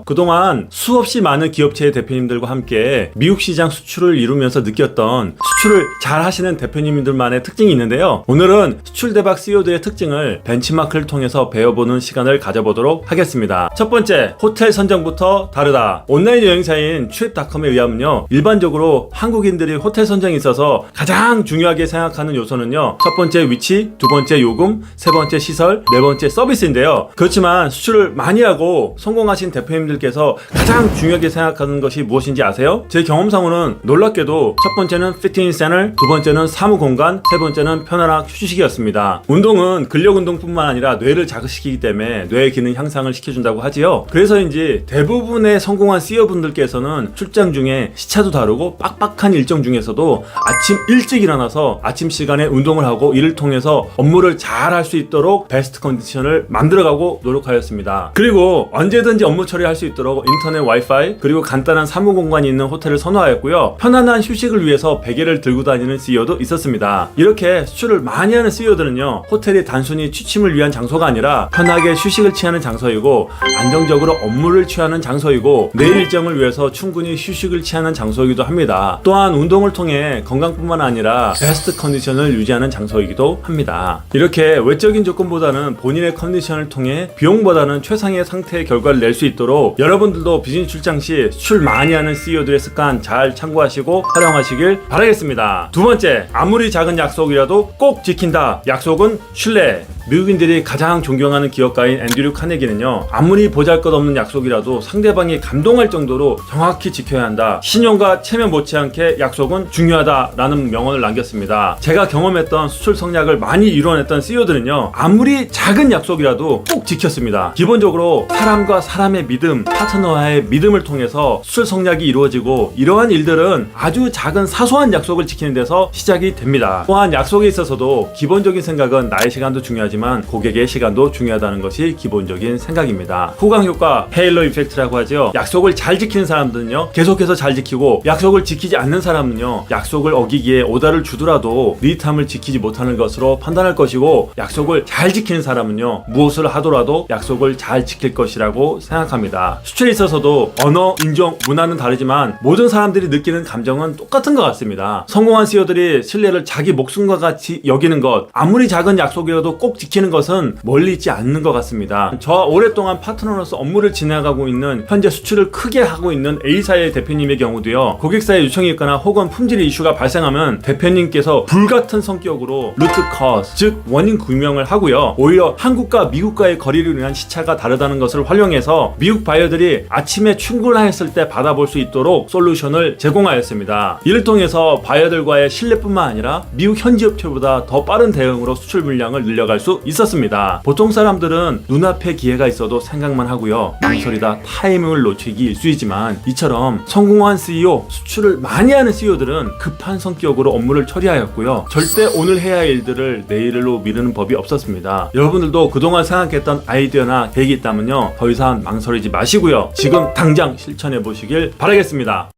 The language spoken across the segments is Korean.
그동안 수없이 많은 기업체의 대표님들과 함께 미국 시장 수출을 이루면서 느꼈던 수출을 잘 하시는 대표님들만의 특징이 있는데요. 오늘은 수출 대박 CEO들의 특징을 벤치마크를 통해서 배워보는 시간을 가져보도록 하겠습니다. 첫 번째, 호텔 선정부터 다르다. 온라인 여행사인 트립닷컴에 의하면요, 일반적으로 한국인들이 호텔 선정에 있어서 가장 중요하게 생각하는 요소는요, 첫 번째 위치, 두 번째 요금, 세 번째 시설, 네 번째 서비스인데요. 그렇지만 수출을 많이 하고 성공하신 대표님들께서 가장 중요하게 생각하는 것이 무엇인지 아세요? 제 경험상으로는 놀랍게도 첫 번째는 피트니스 센터, 두 번째는 사무 공간, 세 번째는 편안한 휴식이었습니다. 운동은 근력 운동뿐만 아니라 뇌를 자극시키기 때문에 뇌의 기능 향상을 시켜준다고 하지요. 그래서인지 대부분의 성공한 CEO분들께서는 출장 중에 시차도 다르고 빡빡한 일정 중에서도 아침 일찍 일어나서 아침 시간에 운동을 하고 이를 통해서 업무를 잘 할 수 있도록 베스트 컨디션을 만들어가고 노력하였습니다. 그리고 언제든지 업무 처리할 수 있도록 인터넷 와이파이 그리고 간단한 사무 공간이 있는 호텔을 선호하였고요. 편안한 휴식을 위해서 베개를 들고 다니는 CEO도 있었습니다. 이렇게 수출을 많이 하는 CEO들은요, 호텔이 단순히 취침을 위한 장소가 아니라 편하게 휴식을 취하는 장소이고 안정적으로 업무를 취하는 장소이고 내일 일정을 위해서 충분히 휴식을 취하는 장소이기도 합니다. 또한 운동을 통해 건강뿐만 아니라 베스트 컨디션을 유지하는 장소이기도 합니다. 이렇게 외적인 조건보다는 본인의 컨디션을 통해 비용보다는 최상의 상태의 결과를 낼 수 있도록 여러분들도 비즈니스 출장 시 수출 많이 하는 CEO들의 습관 잘 참고하시고 활용하시길 바라겠습니다. 두 번째, 아무리 작은 약속이라도 꼭 지킨다. 약속은 신뢰. 미국인들이 가장 존경하는 기업가인 앤드류 카네기는요, 아무리 보잘것없는 약속이라도 상대방이 감동할 정도로 정확히 지켜야 한다. 신용과 체면 못지않게 약속은 중요하다라는 명언을 남겼습니다. 제가 경험했던 수출 성략을 많이 이뤄냈던 CEO들은요, 아무리 작은 약속이라도 꼭 지켰습니다. 기본적으로 사람과 사람의 믿음, 파트너와의 믿음을 통해서 수출 성략이 이루어지고 이러한 일들은 아주 작은 사소한 약속을 지키는 데서 시작이 됩니다. 또한 약속에 있어서도 기본적인 생각은 나의 시간도 중요하지만 고객의 시간도 중요하다는 것이 기본적인 생각입니다. 호강 효과, 헤일로 이펙트라고 하죠. 약속을 잘 지키는 사람들은요, 계속해서 잘 지키고, 약속을 지키지 않는 사람은요, 약속을 어기기에 오다를 주더라도 리타임을 지키지 못하는 것으로 판단할 것이고, 약속을 잘 지키는 사람은요, 무엇을 하더라도 약속을 잘 지킬 것이라고 생각합니다. 수출에 있어서도 언어, 인종, 문화는 다르지만 모든 사람들이 느끼는 감정은 똑같은 것 같습니다. 성공한 CEO들이 신뢰를 자기 목숨과 같이 여기는 것, 아무리 작은 약속이라도 꼭 지키는 것은 멀리 있지 않는 것 같습니다. 저와 오랫동안 파트너로서 업무를 진행하고 있는, 현재 수출을 크게 하고 있는 A사의 대표님의 경우도요, 고객사의 요청이 있거나 혹은 품질 이슈가 발생하면 대표님께서 불같은 성격으로 루트 커즈, 즉 원인 규명을 하고요, 오히려 한국과 미국과의 거리를 인한 시차가 다르다는 것을 활용해서 미국 바이어들이 아침에 출근했을 때 받아볼 수 있도록 솔루션을 제공하였습니다. 이를 통해서 바이어들과의 신뢰뿐만 아니라 미국 현지 업체보다 더 빠른 대응으로 수출 물량을 늘려갈 수 있었습니다. 보통 사람들은 눈앞에 기회가 있어도 생각만 하고요, 망설이다 타이밍을 놓치기 일쑤이지만 이처럼 성공한 CEO, 수출을 많이 하는 CEO들은 급한 성격으로 업무를 처리하였고요, 절대 오늘 해야 할 일들을 내일로 미루는 법이 없었습니다. 여러분들도 그동안 생각했던 아이디어나 계획이 있다면요, 더 이상 망설이지 마시고요, 지금 당장 실천해 보시길 바라겠습니다.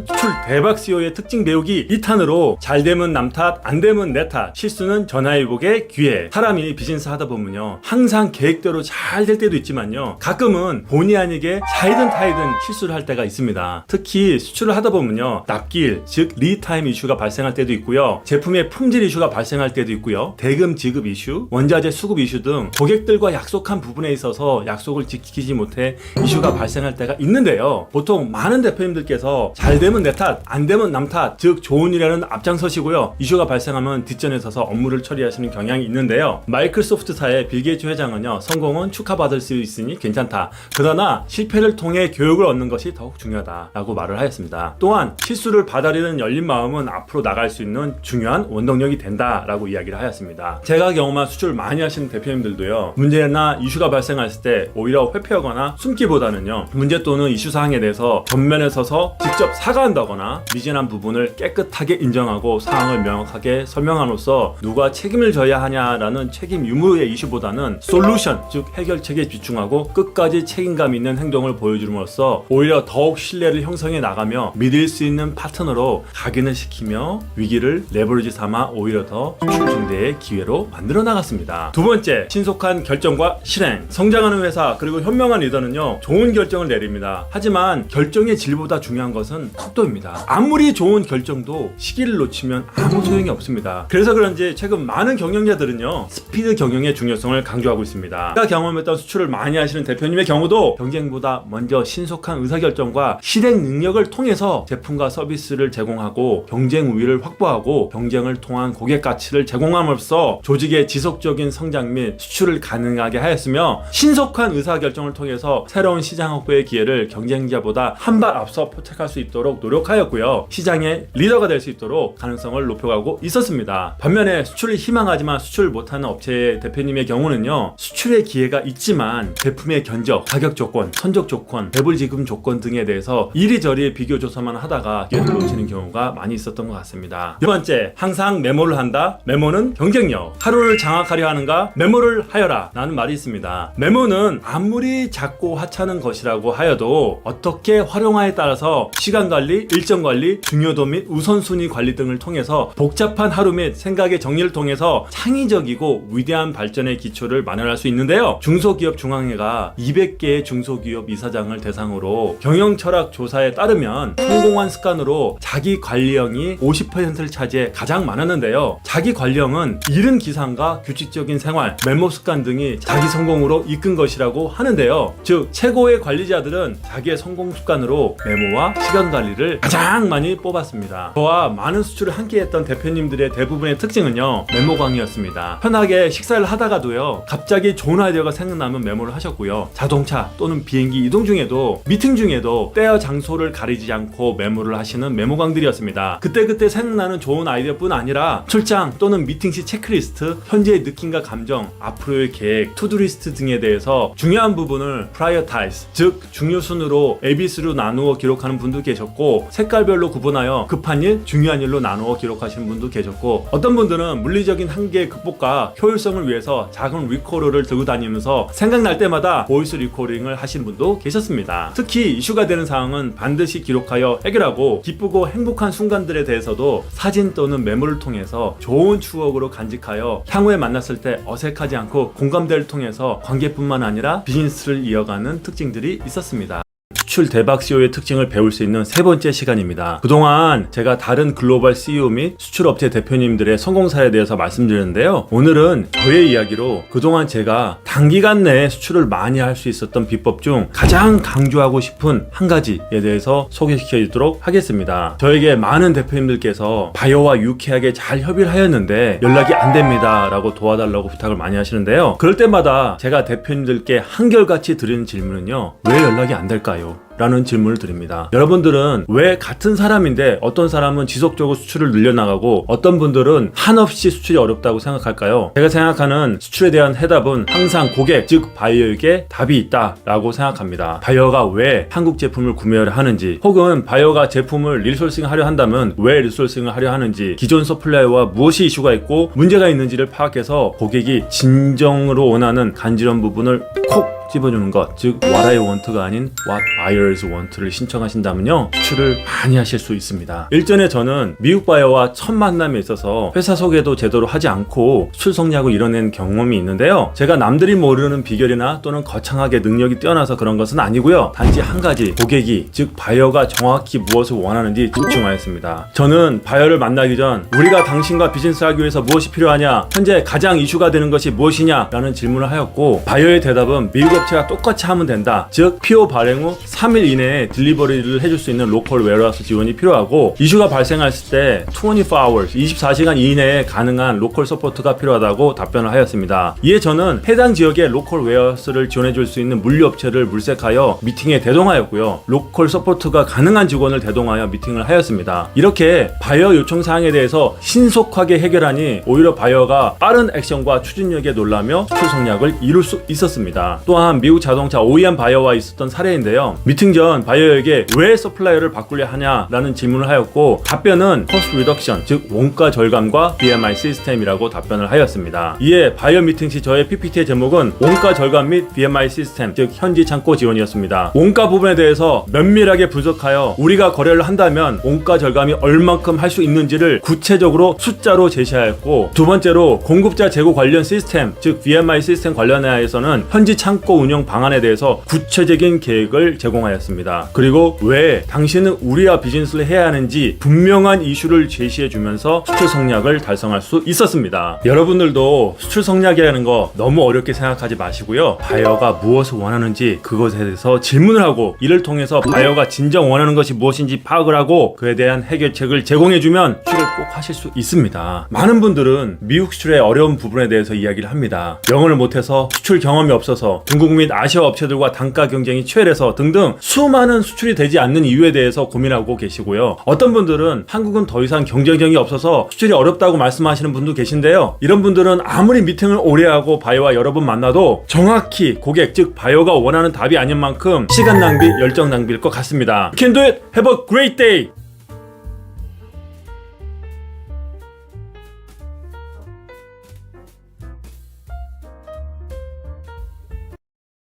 수출 대박 CEO의 특징 배우기 2탄으로 잘 되면 남 탓, 안 되면 내 탓, 실수는 전화위복의 기회. 사람이 비즈니스 하다 보면요, 항상 계획대로 잘 될 때도 있지만요, 가끔은 본의 아니게 사이든 타이든 실수를 할 때가 있습니다. 특히 수출을 하다 보면요, 납기일, 즉 리타임 이슈가 발생할 때도 있고요, 제품의 품질 이슈가 발생할 때도 있고요, 대금 지급 이슈, 원자재 수급 이슈 등 고객들과 약속한 부분에 있어서 약속을 지키지 못해 이슈가 발생할 때가 있는데요, 보통 많은 대표님들께서 잘 되면 내 탓, 안 되면 남 탓, 즉 좋은 일에는 앞장서시고요, 이슈가 발생하면 뒷전에 서서 업무를 처리하시는 경향이 있는데요, 마이크로소프트사의 빌 게이츠 회장은요, 성공은 축하받을 수 있으니 괜찮다, 그러나 실패를 통해 교육을 얻는 것이 더욱 중요하다라고 말을 하였습니다. 또한 실수를 받아들이는 열린 마음은 앞으로 나갈 수 있는 중요한 원동력이 된다라고 이야기를 하였습니다. 제가 경험한 수출 많이 하시는 대표님들도요, 문제나 이슈가 발생했을 때 오히려 회피하거나 숨기보다는요, 문제 또는 이슈 사항에 대해서 전면에 서서 직접 사과 피한다거나 미진한 부분을 깨끗하게 인정하고 사항을 명확하게 설명함으로써 누가 책임을 져야 하냐라는 책임 유무의 이슈보다는 솔루션, 즉 해결책에 집중하고 끝까지 책임감 있는 행동을 보여줌으로써 오히려 더욱 신뢰를 형성해 나가며 믿을 수 있는 파트너로 각인을 시키며 위기를 레버리지 삼아 오히려 더 수출 증대의 기회로 만들어 나갔습니다. 두 번째, 신속한 결정과 실행. 성장하는 회사 그리고 현명한 리더는요, 좋은 결정을 내립니다. 하지만 결정의 질보다 중요한 것은 속도입니다. 아무리 좋은 결정도 시기를 놓치면 아무 소용이 없습니다. 그래서 그런지 최근 많은 경영자들은요, 스피드 경영의 중요성을 강조하고 있습니다. 제가 경험했던 수출을 많이 하시는 대표님의 경우도 경쟁보다 먼저 신속한 의사결정과 실행 능력을 통해서 제품과 서비스를 제공하고 경쟁 우위를 확보하고 경쟁을 통한 고객 가치를 제공함으로써 조직의 지속적인 성장 및 수출을 가능하게 하였으며, 신속한 의사결정을 통해서 새로운 시장 확보의 기회를 경쟁자보다 한 발 앞서 포착할 수 있도록 노력하였고요. 시장의 리더가 될 수 있도록 가능성을 높여가고 있었습니다. 반면에 수출을 희망하지만 수출을 못하는 업체의 대표님의 경우는요, 수출의 기회가 있지만 제품의 견적, 가격 조건, 선적 조건, 배불 지급 조건 등에 대해서 이리저리 비교 조사만 하다가 기회를 놓치는 경우가 많이 있었던 것 같습니다. 두 번째, 항상 메모를 한다. 메모는 경쟁력. 하루를 장악하려 하는가? 메모를 하여라 라는 말이 있습니다. 메모는 아무리 작고 하찮은 것이라고 하여도 어떻게 활용하에 따라서 시간관리, 일정관리, 중요도 및 우선순위 관리 등을 통해서 복잡한 하루 및 생각의 정리를 통해서 창의적이고 위대한 발전의 기초를 마련할 수 있는데요. 중소기업 중앙회가 200개의 중소기업 이사장을 대상으로 경영철학 조사에 따르면 성공한 습관으로 자기관리형이 50%를 차지해 가장 많았는데요. 자기관리형은 이른 기상과 규칙적인 생활, 메모 습관 등이 자기 성공으로 이끈 것이라고 하는데요. 즉 최고의 관리자들은 자기의 성공 습관으로 메모와 시간 관리를 가장 많이 뽑았습니다. 저와 많은 수출을 함께 했던 대표님들의 대부분의 특징은요, 메모광이었습니다. 편하게 식사를 하다가도요, 갑자기 좋은 아이디어가 생각나면 메모를 하셨고요. 자동차 또는 비행기 이동 중에도, 미팅 중에도 때와 장소를 가리지 않고 메모를 하시는 메모광들이었습니다. 그때그때 생각나는 좋은 아이디어뿐 아니라 출장 또는 미팅 시 체크리스트, 현재의 느낌과 감정, 앞으로의 계획, 투두리스트 등에 대해서 중요한 부분을 prioritize, 즉 중요순으로 ABC로 나누어 기록하는 분도 계셨고, 색깔별로 구분하여 급한 일, 중요한 일로 나누어 기록하시는 분도 계셨고, 어떤 분들은 물리적인 한계 극복과 효율성을 위해서 작은 리코더를 들고 다니면서 생각날 때마다 보이스 리코딩을 하시는 분도 계셨습니다. 특히 이슈가 되는 사항은 반드시 기록하여 해결하고, 기쁘고 행복한 순간들에 대해서도 사진 또는 메모를 통해서 좋은 추억으로 간직하여 향후에 만났을 때 어색하지 않고 공감대를 통해서 관계뿐만 아니라 비즈니스를 이어가는 특징들이 있었습니다. 수출 대박 CEO의 특징을 배울 수 있는 세 번째 시간입니다. 그동안 제가 다른 글로벌 CEO 및 수출업체 대표님들의 성공 사례에 대해서 말씀드렸는데요. 오늘은 저의 이야기로 그동안 제가 단기간 내에 수출을 많이 할 수 있었던 비법 중 가장 강조하고 싶은 한 가지에 대해서 소개시켜드리도록 하겠습니다. 저에게 많은 대표님들께서 바이오와 유쾌하게 잘 협의를 하였는데 연락이 안 됩니다 라고 도와달라고 부탁을 많이 하시는데요. 그럴 때마다 제가 대표님들께 한결같이 드리는 질문은요, 왜 연락이 안 될까요? 라는 질문을 드립니다. 여러분들은 왜 같은 사람인데 어떤 사람은 지속적으로 수출을 늘려나가고 어떤 분들은 한없이 수출이 어렵다고 생각할까요? 제가 생각하는 수출에 대한 해답은 항상 고객, 즉 바이어에게 답이 있다 라고 생각합니다. 바이어가 왜 한국 제품을 구매를 하는지, 혹은 바이어가 제품을 리소싱 하려 한다면 왜 리소싱을 하려 하는지, 기존 서플라이어와 무엇이 이슈가 있고 문제가 있는지를 파악해서 고객이 진정으로 원하는 간지러운 부분을 콕 집어주는 것, 즉 What I want가 아닌 What buyers want를 신청하신다면요, 수출을 많이 하실 수 있습니다. 일전에 저는 미국 바이어와 첫 만남에 있어서 회사 소개도 제대로 하지 않고 수출 성략을 이뤄낸 경험이 있는데요. 제가 남들이 모르는 비결이나 또는 거창하게 능력이 뛰어나서 그런 것은 아니고요. 단지 한 가지, 고객이, 즉 바이어가 정확히 무엇을 원하는지 집중하였습니다. 저는 바이어를 만나기 전 우리가 당신과 비즈니스 하기 위해서 무엇이 필요하냐, 현재 가장 이슈가 되는 것이 무엇이냐 라는 질문을 하였고, 바이어의 대답은 미국 업체가 똑같이 하면 된다. 즉 PO 발행 후 3일 이내에 딜리버리를 해줄 수 있는 로컬 웨어하우스 지원이 필요하고, 이슈가 발생했을 때 24hours, 24시간 이내에 가능한 로컬 서포트가 필요하다고 답변을 하였습니다. 이에 저는 해당 지역에 로컬 웨어하우스를 지원해줄 수 있는 물류업체를 물색하여 미팅에 대동하였고요. 로컬 서포트가 가능한 직원을 대동하여 미팅을 하였습니다. 이렇게 바이어 요청 사항에 대해서 신속하게 해결하니 오히려 바이어가 빠른 액션과 추진력에 놀라며 수출 성략을 이룰 수 있었습니다. 또한 유명한 미국 자동차 OEM 바이어와 있었던 사례인데요. 미팅 전 바이어에게 왜 서플라이어를 바꾸려 하냐라는 질문을 하였고 답변은 코스트 리덕션, 즉 원가 절감과 BMI 시스템이라고 답변을 하였습니다. 이에 바이어 미팅 시 저의 PPT의 제목은 원가 절감 및 BMI 시스템, 즉 현지 창고 지원이었습니다. 원가 부분에 대해서 면밀하게 분석하여 우리가 거래를 한다면 원가 절감이 얼만큼 할 수 있는지를 구체적으로 숫자로 제시하였고, 두 번째로 공급자 재고 관련 시스템, 즉 BMI 시스템 관련하여서는 현지 창고 운영 방안에 대해서 구체적인 계획을 제공하였습니다. 그리고 왜 당신은 우리와 비즈니스를 해야 하는지 분명한 이슈를 제시해주면서 수출 성략을 달성할 수 있었습니다. 여러분들도 수출 성략이라는 거 너무 어렵게 생각하지 마시고요. 바이어가 무엇을 원하는지 그것에 대해서 질문을 하고, 이를 통해서 바이어가 진정 원하는 것이 무엇인지 파악을 하고 그에 대한 해결책을 제공해주면 수출을 꼭 하실 수 있습니다. 많은 분들은 미국 수출의 어려운 부분에 대해서 이야기를 합니다. 영어를 못해서, 수출 경험이 없어서, 중국 및 아시아 업체들과 단가 경쟁이 치열해서 등등 수많은 수출이 되지 않는 이유에 대해서 고민하고 계시고요. 어떤 분들은 한국은 더 이상 경쟁력이 없어서 수출이 어렵다고 말씀하시는 분도 계신데요. 이런 분들은 아무리 미팅을 오래 하고 바이어와 여러 번 만나도 정확히 고객, 즉 바이어가 원하는 답이 아닌 만큼 시간 낭비, 열정 낭비일 것 같습니다. You can do it. Have a great day.